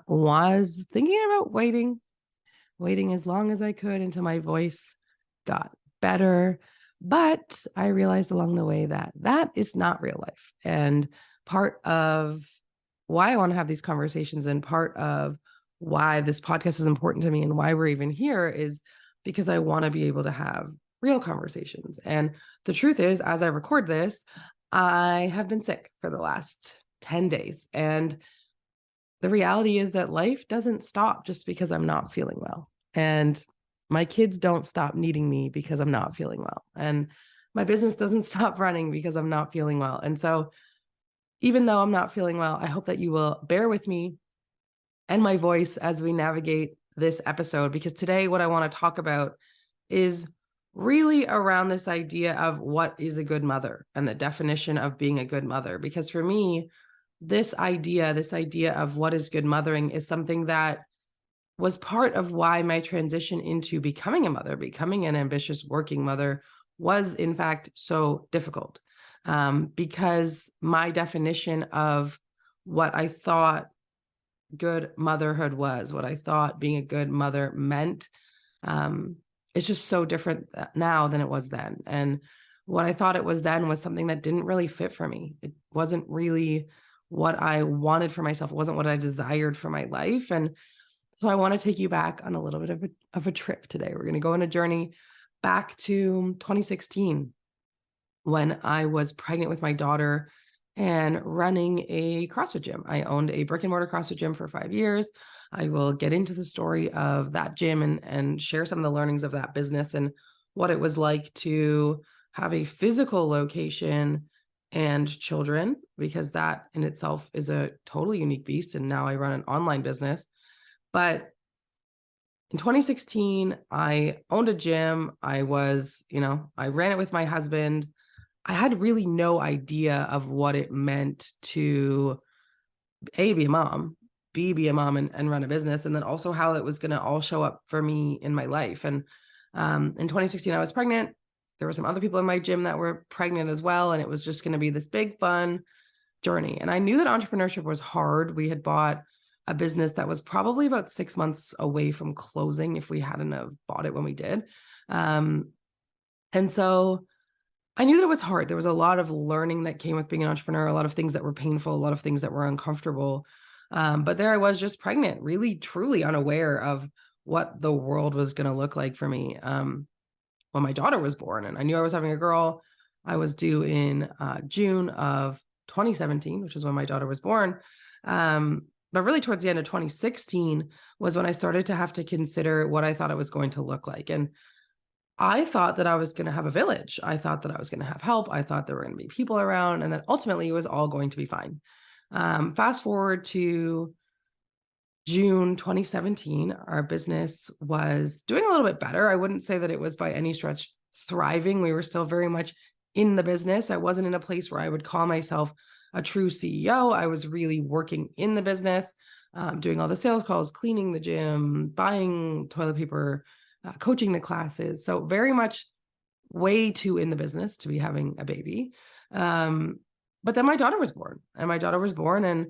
Was thinking about waiting as long as I could until my voice got better. But I realized along the way that that is not real life. And part of why I want to have these conversations and part of why this podcast is important to me and why we're even here is because I want to be able to have real conversations. And the truth is, as I record this, I have been sick for the last 10 days. And the reality is that life doesn't stop just because I'm not feeling well. And my kids don't stop needing me because I'm not feeling well. And my business doesn't stop running because I'm not feeling well. And so, even though I'm not feeling well, I hope that you will bear with me and my voice as we navigate this episode, because today, what I want to talk about is really around this idea of what is a good mother and the definition of being a good mother. Because for me, this idea of what is good mothering is something that was part of why my transition into becoming a mother, becoming an ambitious working mother, was in fact so difficult. Because my definition of what I thought good motherhood was, what I thought being a good mother meant, it's just so different now than it was then. And what I thought it was then was something that didn't really fit for me. It wasn't really what I wanted for myself. It wasn't what I desired for my life. And so I want to take you back on a little bit of a trip today. We're going to go on a journey back to 2016 when I was pregnant with my daughter and running a CrossFit gym. I owned a brick and mortar CrossFit gym for 5 years. I will get into the story of that gym and share some of the learnings of that business and what it was like to have a physical location and children, because that in itself is a totally unique beast. And now I run an online business. But in 2016, I owned a gym. I ran it with my husband. I had really no idea of what it meant to A, be a mom, B, be a mom and run a business, and then also how it was going to all show up for me in my life. And in 2016, I was pregnant. There were some other people in my gym that were pregnant as well. And it was just going to be this big, fun journey. And I knew that entrepreneurship was hard. We had bought a business that was probably about 6 months away from closing if we hadn't have bought it when we did. And so I knew that it was hard. There was a lot of learning that came with being an entrepreneur, a lot of things that were painful, a lot of things that were uncomfortable. But there I was, just pregnant, really, truly unaware of what the world was going to look like for me when my daughter was born. And I knew I was having a girl. I was due in June of 2017, which is when my daughter was born. But really towards the end of 2016 was when I started to have to consider what I thought it was going to look like. And I thought that I was going to have a village. I thought that I was going to have help. I thought there were going to be people around, and that ultimately it was all going to be fine. Fast forward to June 2017, our business was doing a little bit better. I wouldn't say that it was by any stretch thriving. We were still very much in the business. I wasn't in a place where I would call myself a true CEO. I was really working in the business, doing all the sales calls, cleaning the gym, buying toilet paper, coaching the classes. So very much way too in the business to be having a baby. But then my daughter was born, and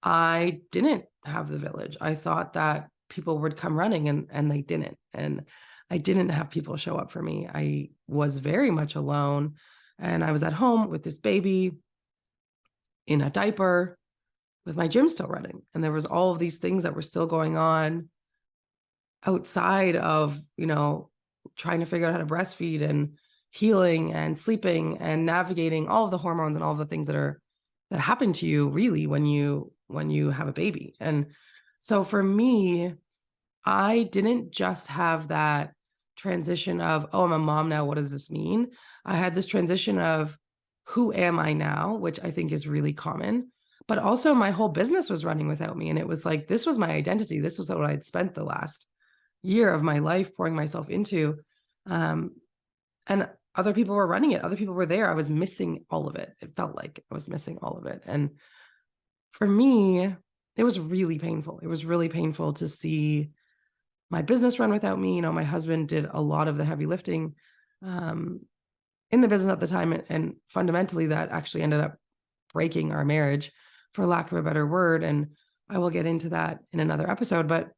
I didn't have the village. I thought that people would come running, and they didn't. And I didn't have people show up for me. I was very much alone, and I was at home with this baby in a diaper with my gym still running. And there was all of these things that were still going on outside of, trying to figure out how to breastfeed and healing and sleeping and navigating all of the hormones and all of the things that happen to you really when you have a baby. And so for me, I didn't just have that transition of, oh, I'm a mom now, what does this mean? I had this transition of, who am I now, which I think is really common. But also my whole business was running without me. And it was like, this was my identity. This was what I'd spent the last year of my life pouring myself into. And other people were running it. Other people were there. I was missing all of it. It felt like I was missing all of it. And for me, it was really painful. It was really painful to see my business run without me. My husband did a lot of the heavy lifting in the business at the time. And fundamentally, that actually ended up breaking our marriage, for lack of a better word. And I will get into that in another episode, but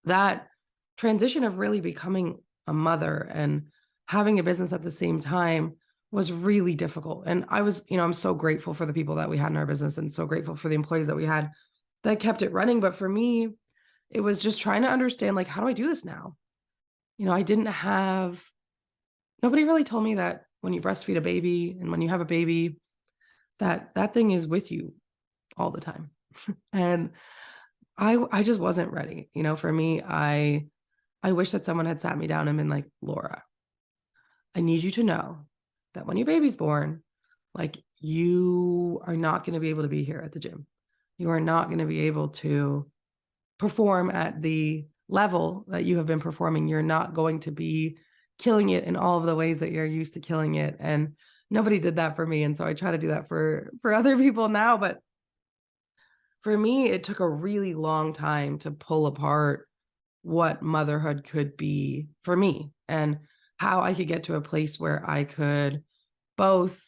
that transition of really becoming a mother and having a business at the same time was really difficult. And I was, I'm so grateful for the people that we had in our business and so grateful for the employees that we had that kept it running. But for me, it was just trying to understand, like, how do I do this now? I didn't have, nobody really told me that when you breastfeed a baby and when you have a baby, that thing is with you all the time. And I just wasn't ready. For me, I wish that someone had sat me down and been like, Laura, I need you to know that when your baby's born, like, you are not going to be able to be here at the gym. You are not going to be able to perform at the level that you have been performing. You're not going to be killing it in all of the ways that you're used to killing it. And nobody did that for me. And so I try to do that for other people now. But for me, it took a really long time to pull apart what motherhood could be for me and how I could get to a place where I could both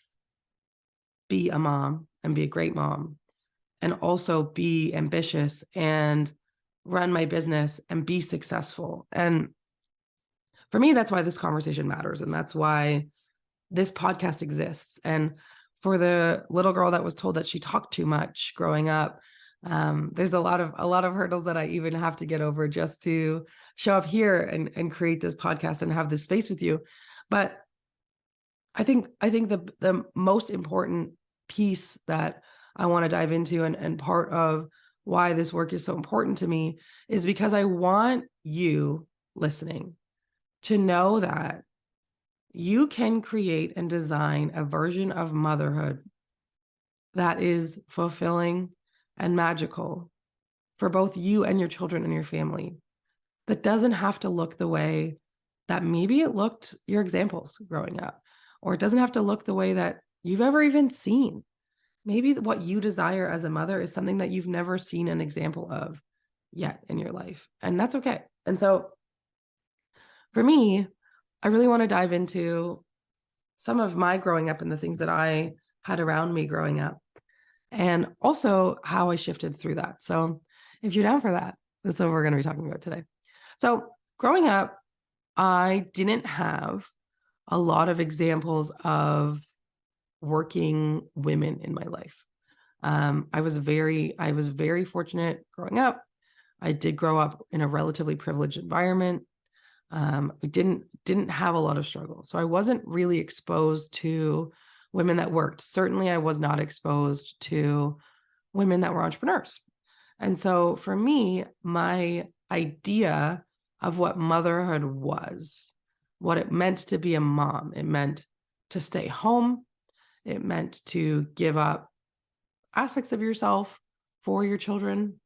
be a mom and be a great mom and also be ambitious and run my business and be successful. And for me, that's why this conversation matters. And that's why this podcast exists. And for the little girl that was told that she talked too much growing up, there's a lot of hurdles that I even have to get over just to show up here and create this podcast and have this space with you. But I think the most important piece that I want to dive into and part of why this work is so important to me is because I want you listening to know that you can create and design a version of motherhood that is fulfilling and magical for both you and your children and your family, that doesn't have to look the way that maybe it looked your examples growing up, or it doesn't have to look the way that you've ever even seen. Maybe what you desire as a mother is something that you've never seen an example of yet in your life. And that's okay. And so for me, I really want to dive into some of my growing up and the things that I had around me growing up, and also how I shifted through that. So if you're down for that, that's what we're going to be talking about today. So growing up, I didn't have a lot of examples of working women in my life. I was very fortunate growing up. I did grow up in a relatively privileged environment. We didn't have a lot of struggle. So I wasn't really exposed to women that worked. Certainly I was not exposed to women that were entrepreneurs. And so for me, my idea of what motherhood was, what it meant to be a mom, it meant to stay home. It meant to give up aspects of yourself for your children.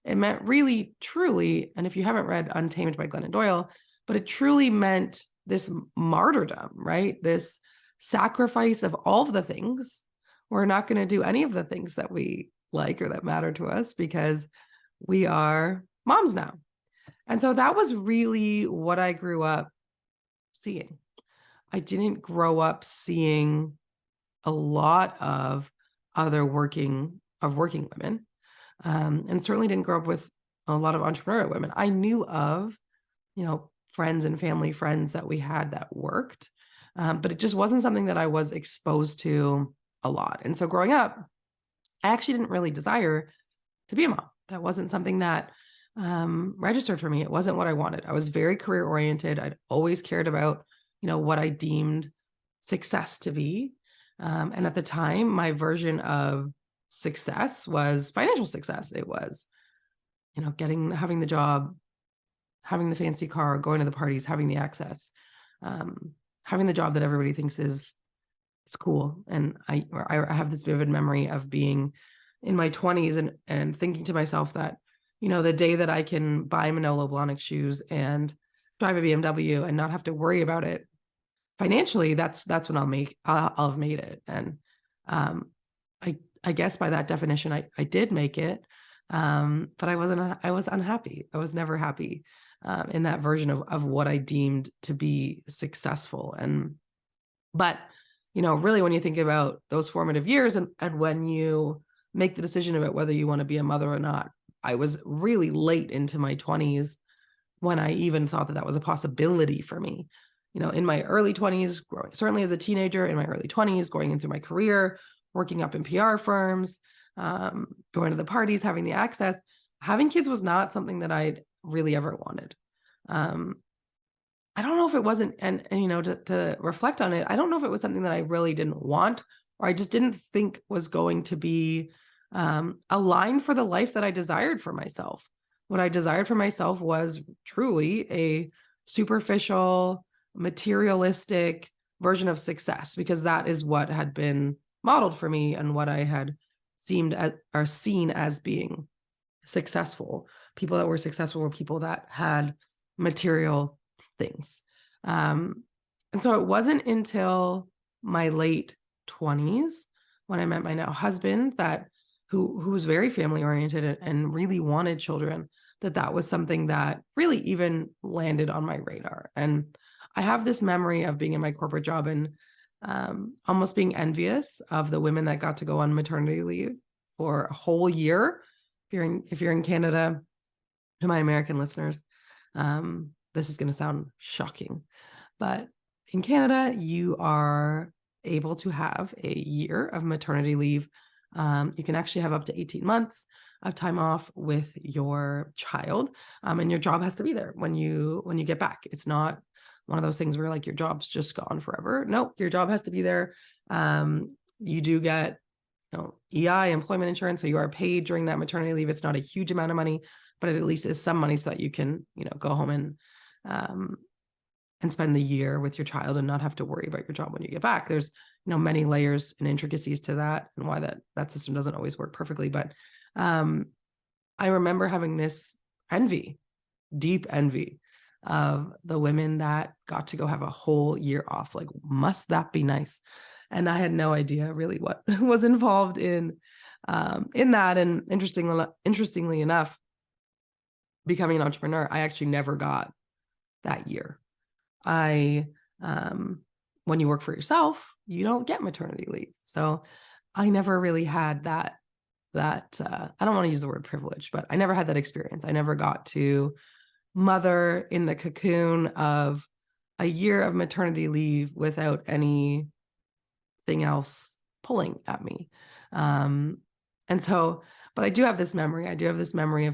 It meant really, truly, and if you haven't read Untamed by Glennon Doyle, but it truly meant this martyrdom, right? This sacrifice of all of the things. We're not going to do any of the things that we like or that matter to us because we are moms now. And so that was really what I grew up seeing. I didn't grow up seeing a lot of other working women, and certainly didn't grow up with a lot of entrepreneurial women. I knew of, friends and family friends that we had that worked, but it just wasn't something that I was exposed to a lot. And so growing up, I actually didn't really desire to be a mom. That wasn't something that registered for me. It wasn't what I wanted. I was very career oriented. I'd always cared about, what I deemed success to be. And at the time, my version of success was financial success. It was, having the job, having the fancy car, going to the parties, having the access, having the job that everybody thinks is cool. And I have this vivid memory of being in my 20s and thinking to myself that, the day that I can buy Manolo Blahnik shoes and drive a BMW and not have to worry about it financially, that's when I'll have made it. And I guess by that definition, I did make it, but I was unhappy. I was never happy in that version of what I deemed to be successful. But really, when you think about those formative years and when you make the decision about whether you want to be a mother or not. I was really late into my 20s when I even thought that that was a possibility for me. In my early 20s, growing, certainly as a teenager, in my early 20s, going in through my career, working up in PR firms, going to the parties, having the access, having kids was not something that I'd really ever wanted. I don't know if it wasn't, and to reflect on it, I don't know if it was something that I really didn't want, or I just didn't think was going to be aligned for the life that I desired for myself. What I desired for myself was truly a superficial, materialistic version of success, because that is what had been modeled for me and what I had seen as being successful. People that were successful were people that had material things. And so it wasn't until my late 20s when I met my now husband who was very family oriented and really wanted children, that was something that really even landed on my radar. And I have this memory of being in my corporate job and almost being envious of the women that got to go on maternity leave for a whole year. If you're in Canada, to my American listeners, this is going to sound shocking, but in Canada, you are able to have a year of maternity leave. You can actually have up to 18 months of time off with your child, and your job has to be there when you get back. It's not one of those things where like your job's just gone forever. No, your job has to be there. You do get EI, employment insurance, so you are paid during that maternity leave. It's not a huge amount of money, but it at least is some money so that you can go home and spend the year with your child and not have to worry about your job when you get back. There's many layers and intricacies to that, and why that system doesn't always work perfectly. But I remember having this deep envy of the women that got to go have a whole year off. Like, must that be nice? And I had no idea really what was involved in that. And interestingly enough, becoming an entrepreneur, I actually never got that year. When you work for yourself, you don't get maternity leave. So I never really had that I don't want to use the word privilege, but I never had that experience. I never got to mother in the cocoon of a year of maternity leave without anything else pulling at me. And so, but I do have this memory. Of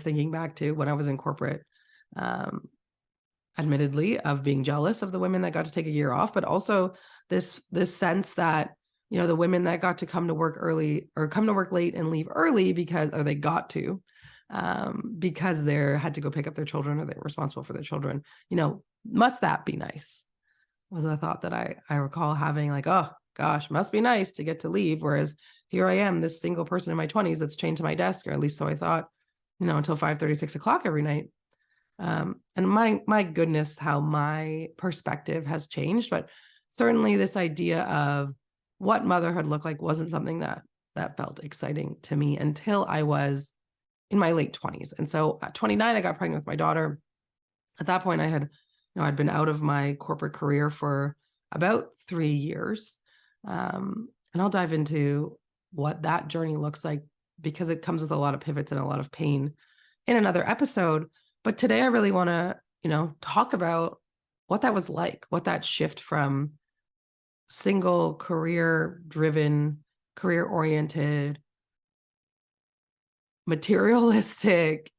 thinking back to when I was in corporate, admittedly, of being jealous of the women that got to take a year off, but also this sense that, the women that got to come to work early or come to work late and leave early because they had to go pick up their children, or they were responsible for their children, must that be nice? Was a thought that I recall having, like, oh gosh, must be nice to get to leave. Whereas here I am, this single person in my 20s that's chained to my desk, or at least so I thought, until 5:30, 6 o'clock every night. And my goodness, how my perspective has changed. But certainly this idea of what motherhood looked like wasn't something that felt exciting to me until I was in my late 20s. And so at 29, I got pregnant with my daughter. At that point, I'd been out of my corporate career for about 3 years. And I'll dive into what that journey looks like, because it comes with a lot of pivots and a lot of pain in another episode. But today I really want to, talk about what that was like, what that shift from single career-driven, career-oriented, materialistic,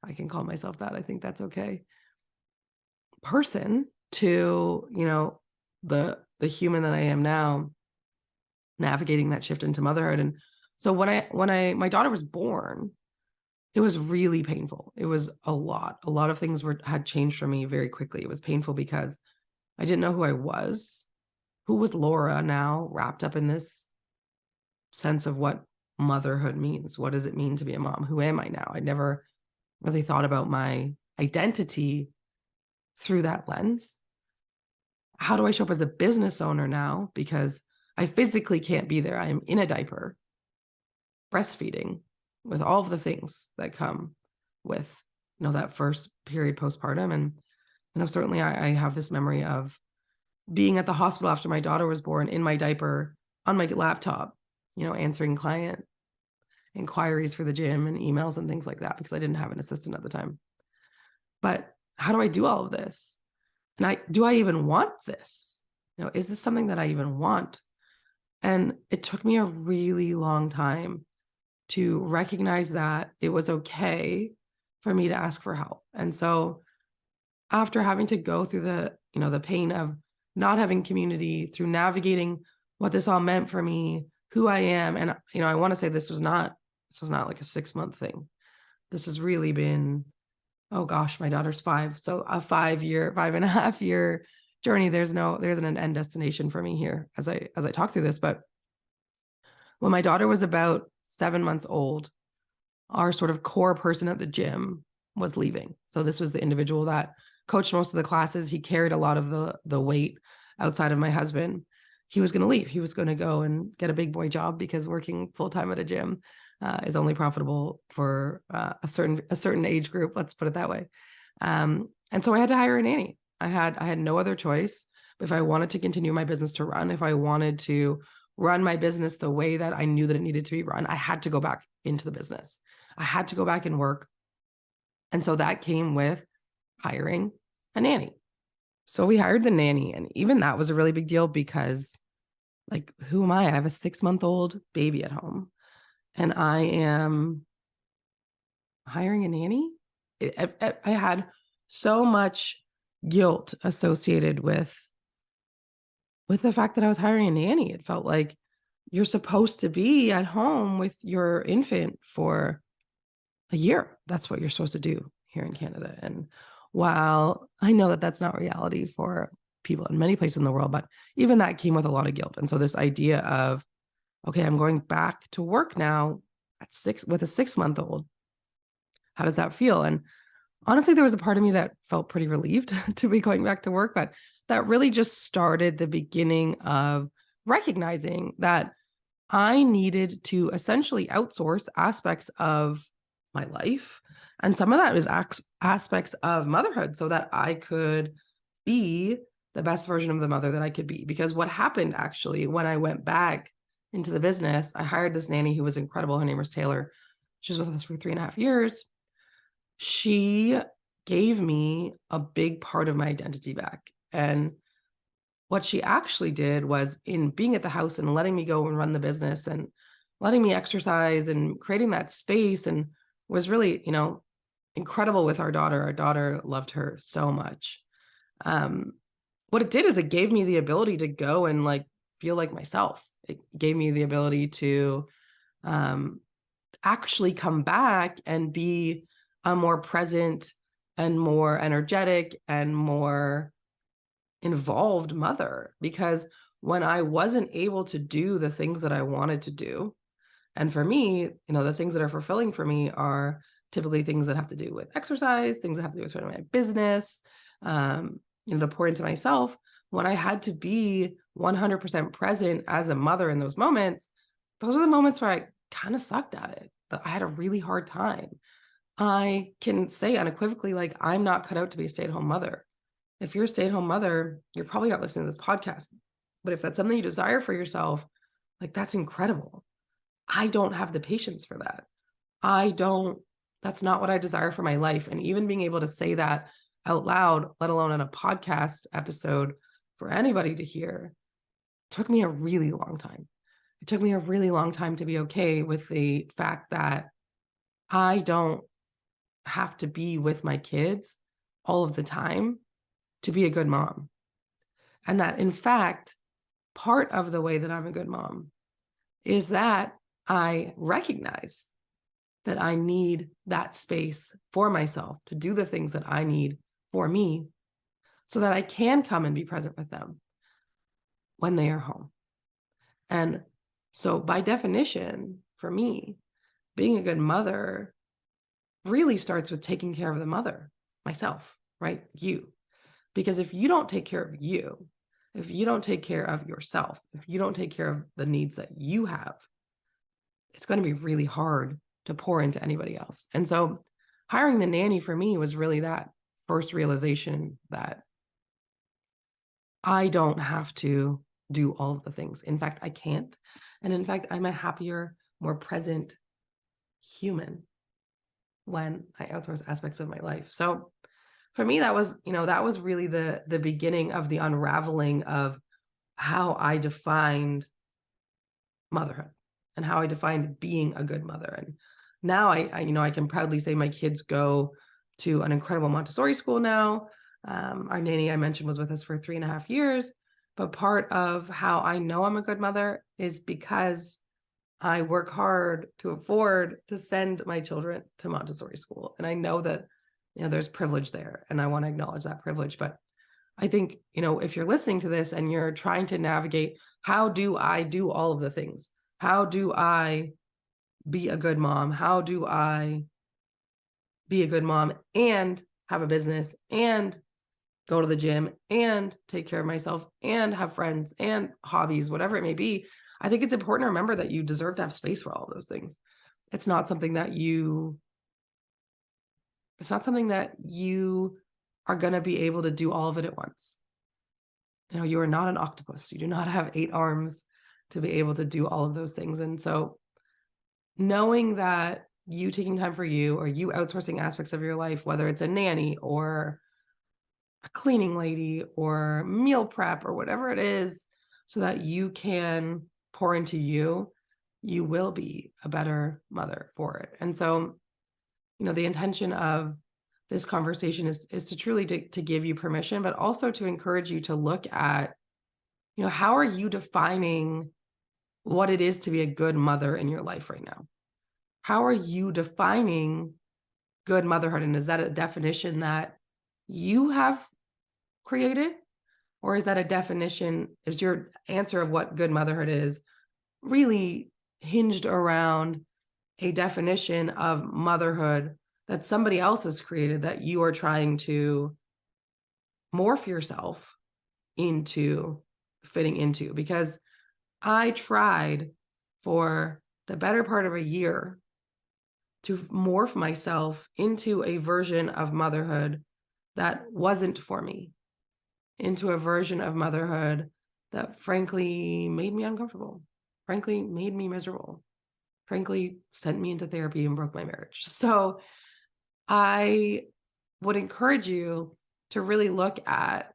I can call myself that, I think that's okay, person to, the human that I am now, navigating that shift into motherhood. And so when my daughter was born, it was really painful. It was a lot of things had changed for me very quickly. It was painful because I didn't know who I was. Who was Laura now, wrapped up in this sense of what motherhood means? What does it mean to be a mom? Who am I now? I never really thought about my identity through that lens. How do I show up as a business owner now? Because I physically can't be there. I am in a diaper, breastfeeding, with all of the things that come with, that first period postpartum. And, certainly I have this memory of being at the hospital after my daughter was born, in my diaper, on my laptop, answering client inquiries for the gym and emails and things like that because I didn't have an assistant at the time. But how do I do all of this? And do I even want this? Is this something that I even want? And it took me a really long time to recognize that it was okay for me to ask for help. And so after having to go through the pain of not having community, through navigating what this all meant for me, who I am, and I want to say this was not like a 6-month thing. This has really been, oh gosh, my daughter's 5, so a 5.5 year journey. There's an end destination for me here as I talk through this. But when my daughter was about 7 months old, our sort of core person at the gym was leaving. So this was the individual that coached most of the classes. He carried a lot of the weight outside of my husband. He was going to leave. He was going to go and get a big boy job because working full-time at a gym is only profitable for a certain age group. Let's put it that way. And so I had to hire a nanny. I had no other choice. If I wanted to continue my business to run, if I wanted to run my business the way that I knew that it needed to be run, I had to go back into the business. I had to go back and work. And so that came with hiring a nanny. So we hired the nanny. And even that was a really big deal because, like, who am I? I have a 6-month-old baby at home and I am hiring a nanny. I had so much guilt associated with the fact that I was hiring a nanny. It felt like you're supposed to be at home with your infant for a year. That's what you're supposed to do here in Canada. And while I know that that's not reality for people in many places in the world, but even that came with a lot of guilt. And so this idea of, okay, I'm going back to work now at 6 with a 6-month-old. How does that feel? And honestly, there was a part of me that felt pretty relieved to be going back to work, but that really just started the beginning of recognizing that I needed to essentially outsource aspects of my life. And some of that was aspects of motherhood so that I could be the best version of the mother that I could be. Because what happened actually when I went back into the business, I hired this nanny who was incredible. Her name was Taylor. She was with us for 3.5 years. She gave me a big part of my identity back. And what she actually did was, in being at the house and letting me go and run the business and letting me exercise and creating that space, and was really, incredible with our daughter. Our daughter loved her so much. What it did is it gave me the ability to go and feel like myself. It gave me the ability to actually come back and be a more present and more energetic and more involved mother. Because when I wasn't able to do the things that I wanted to do, and for me, the things that are fulfilling for me are typically things that have to do with exercise, things that have to do with my business, to pour into myself. When I had to be 100% present as a mother in those moments, those are the moments where I kind of sucked at it. I had a really hard time. I can say unequivocally, I'm not cut out to be a stay-at-home mother. If you're a stay-at-home mother, you're probably not listening to this podcast. But if that's something you desire for yourself, that's incredible. I don't have the patience for that. That's not what I desire for my life. And even being able to say that out loud, let alone on a podcast episode for anybody to hear, took me a really long time. It took me a really long time to be okay with the fact that I don't have to be with my kids all of the time to be a good mom. And that, in fact, part of the way that I'm a good mom is that I recognize that I need that space for myself to do the things that I need for me so that I can come and be present with them when they are home. And so by definition, for me, being a good mother really starts with taking care of the mother, myself, right? You. Because if you don't take care of you, if you don't take care of yourself, if you don't take care of the needs that you have, it's going to be really hard to pour into anybody else. And so hiring the nanny for me was really that first realization that I don't have to do all of the things. In fact, I can't. And in fact, I'm a happier, more present, human when I outsource aspects of my life. So for me, that was really the beginning of the unraveling of how I defined motherhood and how I defined being a good mother. And now I can proudly say my kids go to an incredible Montessori school now. Our nanny I mentioned was with us for 3.5 years. But part of how I know I'm a good mother is because I work hard to afford to send my children to Montessori school. And I know that, there's privilege there, and I want to acknowledge that privilege. But I think, if you're listening to this and you're trying to navigate, how do I do all of the things? How do I be a good mom? How do I be a good mom and have a business and go to the gym and take care of myself and have friends and hobbies, whatever it may be? I think it's important to remember that you deserve to have space for all of those things. It's not something that you are going to be able to do all of it at once. You are not an octopus. You do not have 8 arms to be able to do all of those things. And so knowing that you taking time for you, or you outsourcing aspects of your life, whether it's a nanny or a cleaning lady or meal prep or whatever it is, so that you can pour into you, you will be a better mother for it. And so, the intention of this conversation is to truly to give you permission, but also to encourage you to look at, how are you defining what it is to be a good mother in your life right now? How are you defining good motherhood? And is that a definition that you have created? Or is that a definition, is your answer of what good motherhood is really hinged around a definition of motherhood that somebody else has created, that you are trying to morph yourself into fitting into? Because I tried for the better part of a year to morph myself into a version of motherhood that wasn't for me, into a version of motherhood that frankly made me uncomfortable, frankly made me miserable, frankly sent me into therapy and broke my marriage. So I would encourage you to really look at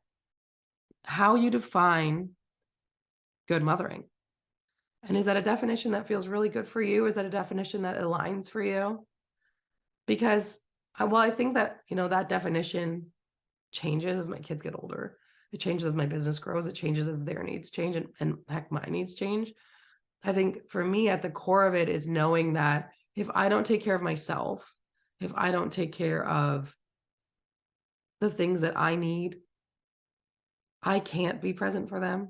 how you define good mothering. And is that a definition that feels really good for you? Is that a definition that aligns for you? Because I think that, that definition changes as my kids get older. It changes as my business grows. It changes as their needs change, and heck, my needs change. I think for me, at the core of it is knowing that if I don't take care of myself, if I don't take care of the things that I need, I can't be present for them.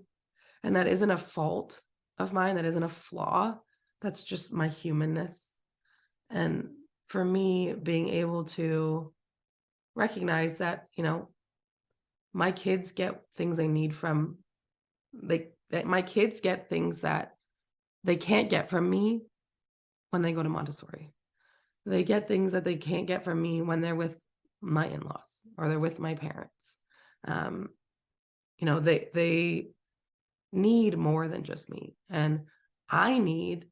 And that isn't a fault of mine. That isn't a flaw. That's just my humanness. And for me, being able to recognize that, my kids get things they need from, that my kids get things that they can't get from me when they go to Montessori. They get things that they can't get from me when they're with my in-laws or they're with my parents. They need more than just me. And I need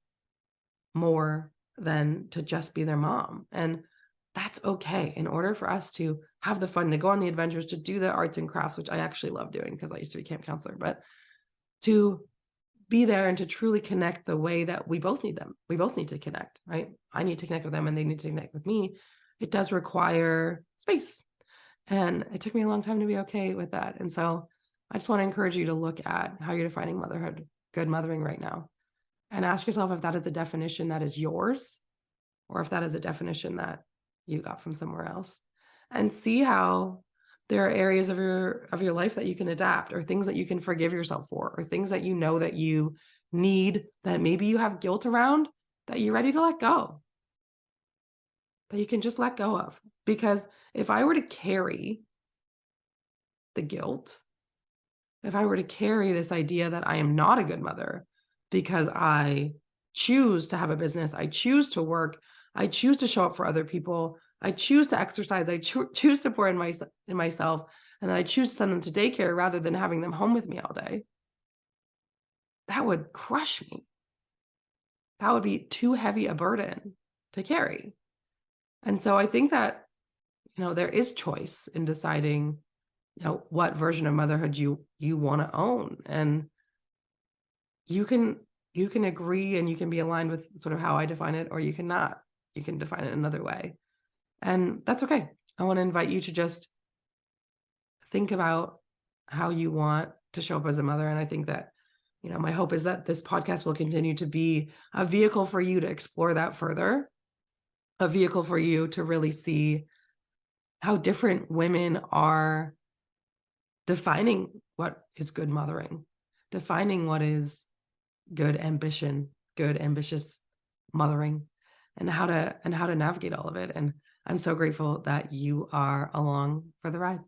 more than to just be their mom. And that's okay. In order for us to have the fun, to go on the adventures, to do the arts and crafts, which I actually love doing because I used to be camp counselor, but to be there and to truly connect the way that we both need them. We both need to connect, right? I need to connect with them and they need to connect with me. It does require space. And it took me a long time to be okay with that. And so I just want to encourage you to look at how you're defining motherhood, good mothering right now, and ask yourself if that is a definition that is yours, or if that is a definition that you got from somewhere else, and see how there are areas of your life that you can adapt, or things that you can forgive yourself for, or things that you know that you need, that maybe you have guilt around, that you're ready to let go, that you can just let go of. Because if I were to carry the guilt, if I were to carry this idea that I am not a good mother because I choose to have a business, I choose to work, I choose to show up for other people, I choose to exercise, I choose to pour in myself, and then I choose to send them to daycare rather than having them home with me all day, that would crush me. That would be too heavy a burden to carry. And so I think that, there is choice in deciding, what version of motherhood you want to own. And you can you can agree and you can be aligned with sort of how I define it, or you cannot. You can define it another way. And that's okay. I want to invite you to just think about how you want to show up as a mother. And I think that, my hope is that this podcast will continue to be a vehicle for you to explore that further, a vehicle for you to really see how different women are defining what is good mothering, defining what is good ambition, good ambitious mothering, and how to navigate all of it. And I'm so grateful that you are along for the ride.